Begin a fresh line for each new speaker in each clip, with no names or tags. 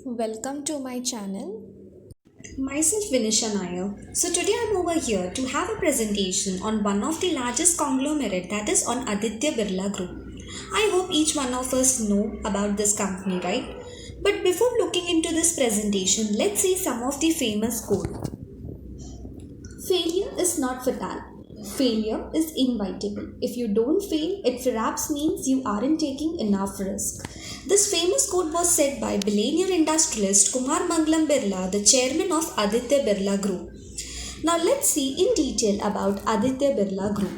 Welcome to my channel.
Myself Vinisha Nair. So today I'm over here to have a presentation on one of the largest conglomerate, that is on Aditya Birla Group. I hope each one of us know about this company, right? But before looking into this presentation, let's see some of the famous quote. Failure is not fatal. Failure is inevitable. If you don't fail, it perhaps means you aren't taking enough risk. This famous quote was said by billionaire industrialist Kumar Mangalam Birla, the chairman of Aditya Birla Group. Now let's see in detail about Aditya Birla Group.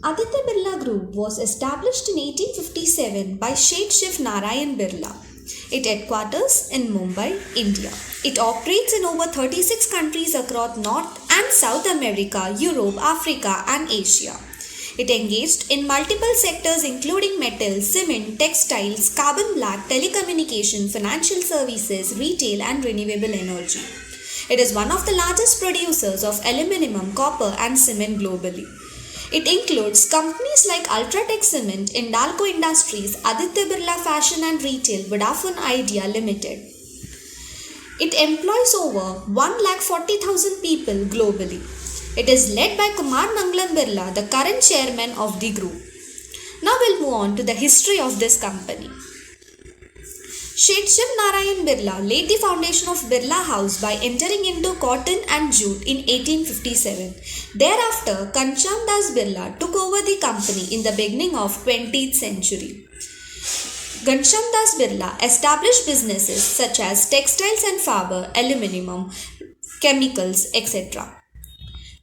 Aditya Birla Group was established in 1857 by Sheth Shiv Narayan Birla. It headquarters in Mumbai, India. It operates in over 36 countries across North and South America, Europe, Africa and Asia. It engaged in multiple sectors including metal, cement, textiles, carbon black, telecommunication, financial services, retail and renewable energy. It is one of the largest producers of aluminum, copper and cement globally. It includes companies like Ultratech Cement, Hindalco Industries, Aditya Birla Fashion and Retail, Vodafone Idea Limited. It employs over 140,000 people globally. It is led by Kumar Mangalam Birla, the current chairman of the group. Now we'll move on to the history of this company. Sheth Shiv Narayan Birla laid the foundation of Birla House by entering into cotton and jute in 1857. Thereafter, Kancham Das Birla took over the company in the beginning of 20th century. Ghanshyam Das Birla established businesses such as textiles and fiber, aluminum, chemicals, etc.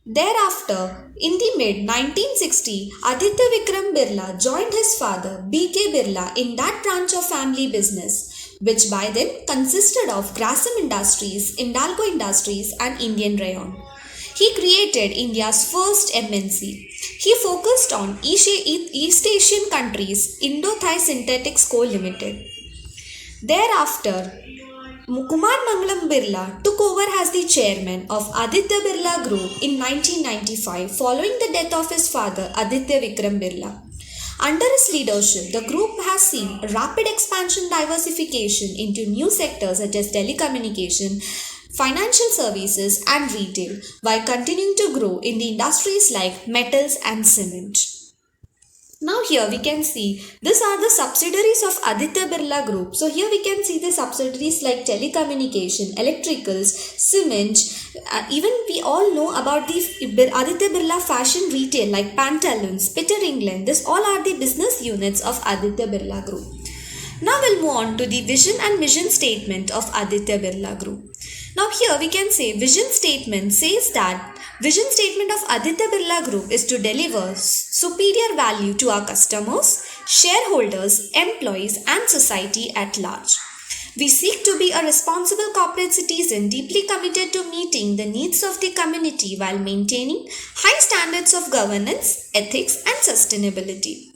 Thereafter, in the mid 1960s, Aditya Vikram Birla joined his father B.K. Birla in that branch of family business, which by then consisted of Grasim Industries, Hindalco Industries and Indian Rayon. He created India's first MNC. He focused on East Asian countries, Indo-Thai Synthetics Co. Limited. Thereafter, Kumar Mangalam Birla took over as the chairman of Aditya Birla Group in 1995 following the death of his father Aditya Vikram Birla. Under his leadership, the group has seen rapid expansion diversification into new sectors such as telecommunication, financial services and retail while continuing to grow in the industries like metals and cement. Now here we can see these are the subsidiaries of Aditya Birla Group. So here we can see the subsidiaries like telecommunication, electricals, cement. Even we all know about the Aditya Birla fashion retail like pantaloons, Peter England. This all are the business units of Aditya Birla Group. Now we'll move on to the vision and mission statement of Aditya Birla Group. Now here we can say vision statement says that vision statement of Aditya Birla Group is to deliver superior value to our customers, shareholders, employees and society at large. We seek to be a responsible corporate citizen deeply committed to meeting the needs of the community while maintaining high standards of governance, ethics and sustainability.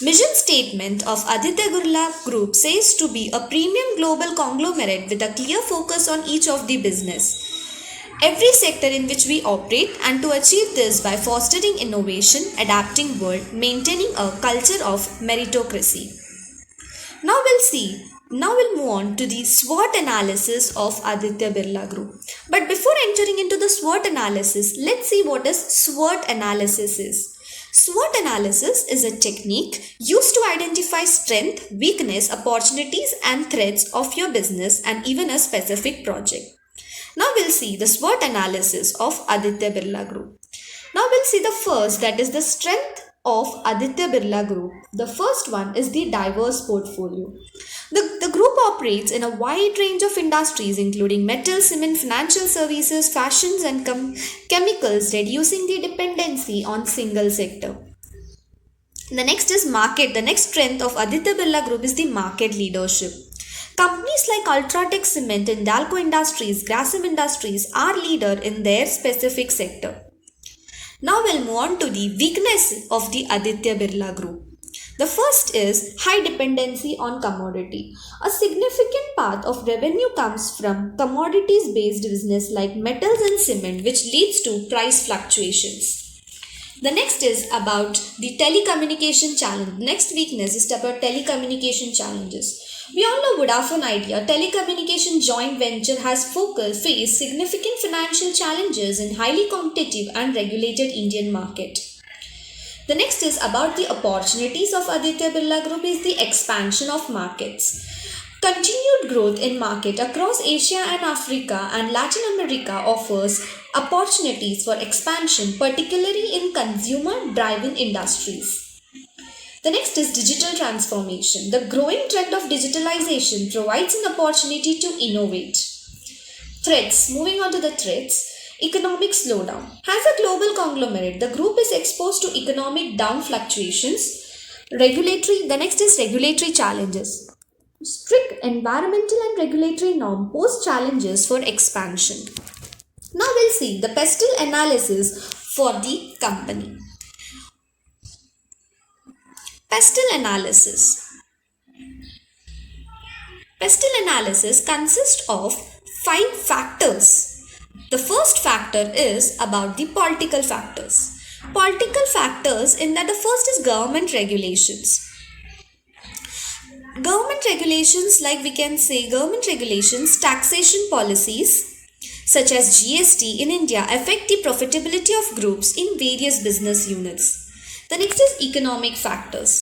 Mission statement of Aditya Birla Group says to be a premium global conglomerate with a clear focus on each of the business, every sector in which we operate, and to achieve this by fostering innovation, adapting world, maintaining a culture of meritocracy. Now we'll move on to the SWOT analysis of Aditya Birla Group. But before entering into the SWOT analysis, let's see what a SWOT analysis is. SWOT analysis is a technique used to identify strength, weakness, opportunities and threats of your business and even a specific project. Now we'll see the SWOT analysis of Aditya Birla Group. Now we'll see the first, that is the strength of Aditya Birla Group. The first one is the diverse portfolio. The group operates in a wide range of industries including metal, cement, financial services, fashions and chemicals, reducing the dependency on single sector. The next is market. The next strength of Aditya Birla Group is the market leadership. Companies like Ultratech Cement and Hindalco Industries, Grasim Industries are leader in their specific sector. Now we'll move on to the weakness of the Aditya Birla Group. The first is high dependency on commodity. A significant part of revenue comes from commodities based business like metals and cement, which leads to price fluctuations. The next is about the telecommunication challenge. Next weakness is about telecommunication challenges. We all know Vodafone Idea, telecommunication joint venture has faced significant financial challenges in highly competitive and regulated Indian market. The next is about the opportunities of Aditya Birla Group is the expansion of markets. Continued growth in market across Asia and Africa and Latin America offers opportunities for expansion, particularly in consumer-driven industries. The next is digital transformation. The growing trend of digitalization provides an opportunity to innovate. Threats. Moving on to the threats. Economic slowdown. As a global conglomerate, the group is exposed to economic down fluctuations. The next is regulatory challenges. Strict environmental and regulatory norms pose challenges for expansion. Now we'll see the pestle analysis for the company. Pestle analysis. Pestle analysis consists of 5 factors. The first factor is about the political factors. Political factors in that the first is government regulations. Government regulations, like we can say government regulations, taxation policies such as GST in India affect the profitability of groups in various business units. The next is economic factors.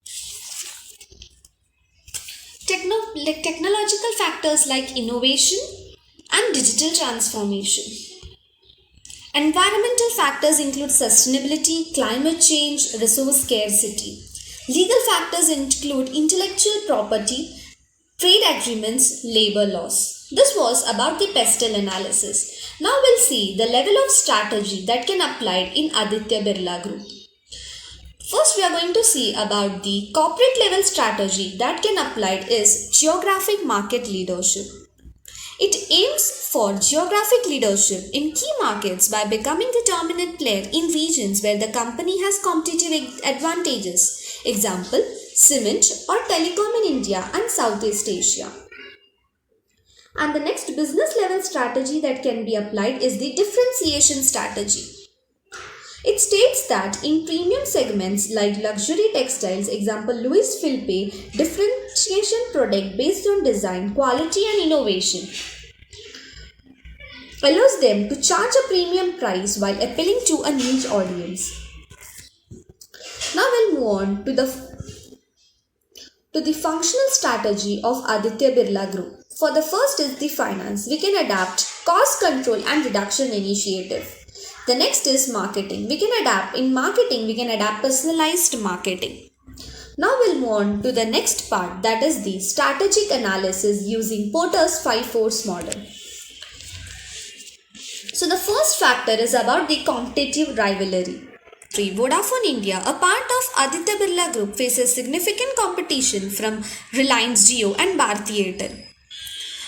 Technological factors like innovation and digital transformation. Environmental factors include sustainability, climate change, resource scarcity. Legal factors include intellectual property, trade agreements, labor laws. This was about the pestle analysis. Now we'll see the level of strategy that can apply in Aditya Birla Group. First, we are going to see about the corporate level strategy that can apply is geographic market leadership. It aims for geographic leadership in key markets by becoming the dominant player in regions where the company has competitive advantages. Example, cement or telecom in India and Southeast Asia. And the next business level strategy that can be applied is the differentiation strategy. It states that in premium segments like luxury textiles, example Louis Philippe, differentiation product based on design, quality and innovation allows them to charge a premium price while appealing to a niche audience. Now we'll move on to the functional strategy of Aditya Birla Group. For the first is the finance. We can adapt cost control and reduction initiative. The next is marketing. We can adapt personalized marketing. Now we'll move on to the next part, that is the strategic analysis using Porter's 5 force model. So the first factor is about the competitive rivalry. Vodafone India, a part of Aditya Birla Group, faces significant competition from Reliance Jio and Bharti Airtel.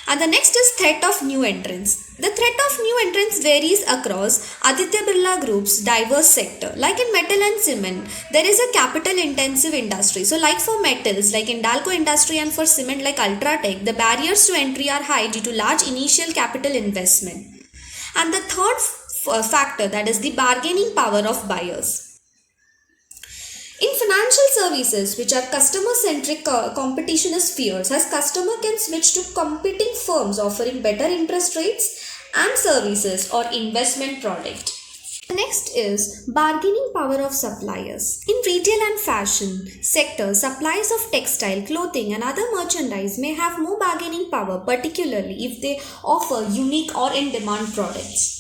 And the next is threat of new entrants. The threat of new entrants varies across Aditya Birla Group's diverse sector. Like in metal and cement, there is a capital intensive industry. So like for metals, like Hindalco industry, and for cement like Ultratech, the barriers to entry are high due to large initial capital investment. And the third factor, that is the bargaining power of buyers. In financial services, which are customer-centric, competition is fierce as customer can switch to competing firms offering better interest rates and services or investment product. The next is bargaining power of suppliers. In retail and fashion sectors, suppliers of textile, clothing and other merchandise may have more bargaining power, particularly if they offer unique or in-demand products.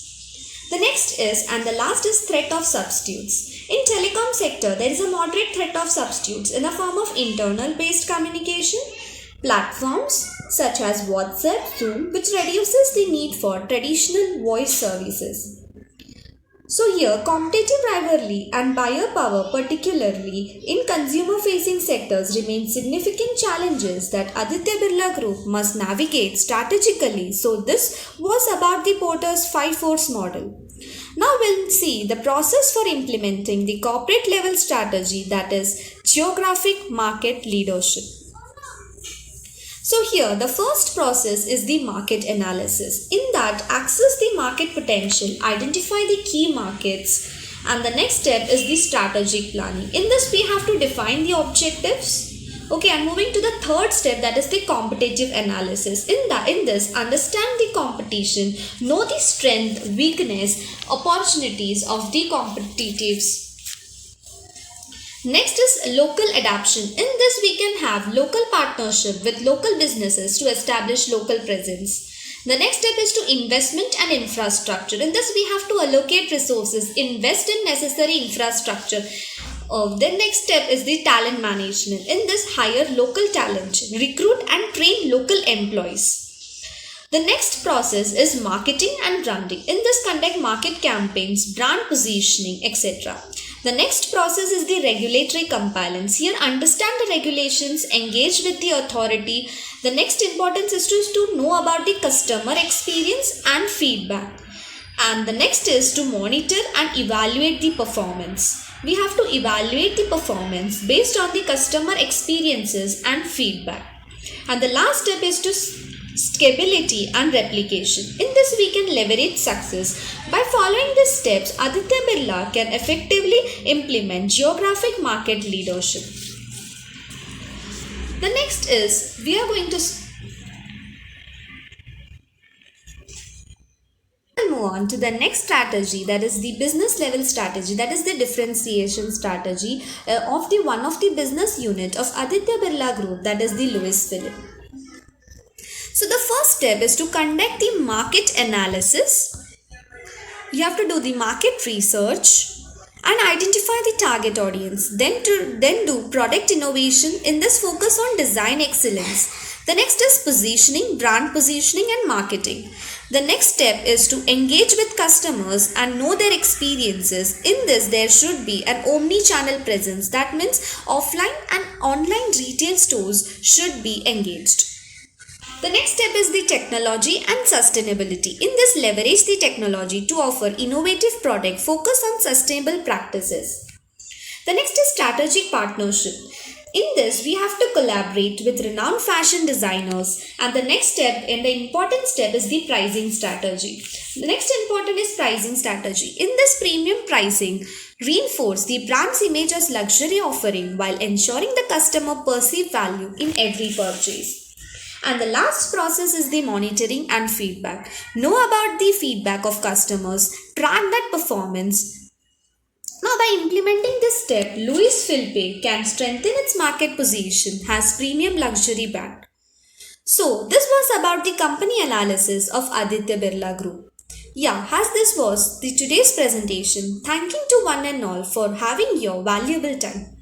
The next is, and the last is, threat of substitutes. In telecom sector, there is a moderate threat of substitutes in the form of internal based communication platforms such as WhatsApp, Zoom, which reduces the need for traditional voice services. So here, competitive rivalry and buyer power, particularly in consumer-facing sectors, remain significant challenges that Aditya Birla Group must navigate strategically. So this was about the Porter's 5 force model. Now we'll see the process for implementing the corporate level strategy, that is geographic market leadership. So here the first process is the market analysis. In that, access the market potential, identify the key markets And the next step is the strategic planning. In this, we have to define the objectives. Okay, and moving to the third step, that is the competitive analysis. In this, understand the competition, know the strength, weakness, opportunities of the competitives. Next is local adaptation. In this, we can have local partnership with local businesses to establish local presence. The next step is to investment and infrastructure. In this, we have to allocate resources, invest in necessary infrastructure. The next step is the talent management. In this, hire local talent, recruit and train local employees. The next process is marketing and branding. In this, conduct market campaigns, brand positioning, etc. The next process is the regulatory compliance. Here, understand the regulations, engage with the authority. The next importance is to know about the customer experience and feedback. And the next is to monitor and evaluate the performance. We have to evaluate the performance based on the customer experiences and feedback. And the last step is to scalability and replication. In this, we can leverage success. By following these steps, Aditya Birla can effectively implement geographic market leadership. The next is, we are going to move on to the next strategy, that is the business level strategy, that is the differentiation strategy of the one of the business unit of Aditya Birla Group, that is the Louis Philippe. So the first step is to conduct the market analysis. You have to do the market research and identify the target audience. Then do product innovation. In this, focus on design excellence. The next is positioning, brand positioning and marketing. The next step is to engage with customers and know their experiences. In this, there should be an omni-channel presence. That means offline and online retail stores should be engaged. The next step is the technology and sustainability. In this, leverage the technology to offer innovative product, focus on sustainable practices. The next is strategic partnership. In this, we have to collaborate with renowned fashion designers. And the next step and the important step is the pricing strategy. The next important is pricing strategy. In this, premium pricing reinforce the brand's image as luxury offering while ensuring the customer perceive value in every purchase. And the last process is the monitoring and feedback. Know about the feedback of customers, track that performance. Now, by implementing this step, Louis Philippe can strengthen its market position as premium luxury brand. So, this was about the company analysis of Aditya Birla Group. Yeah, as this was the today's presentation, thanking to one and all for having your valuable time.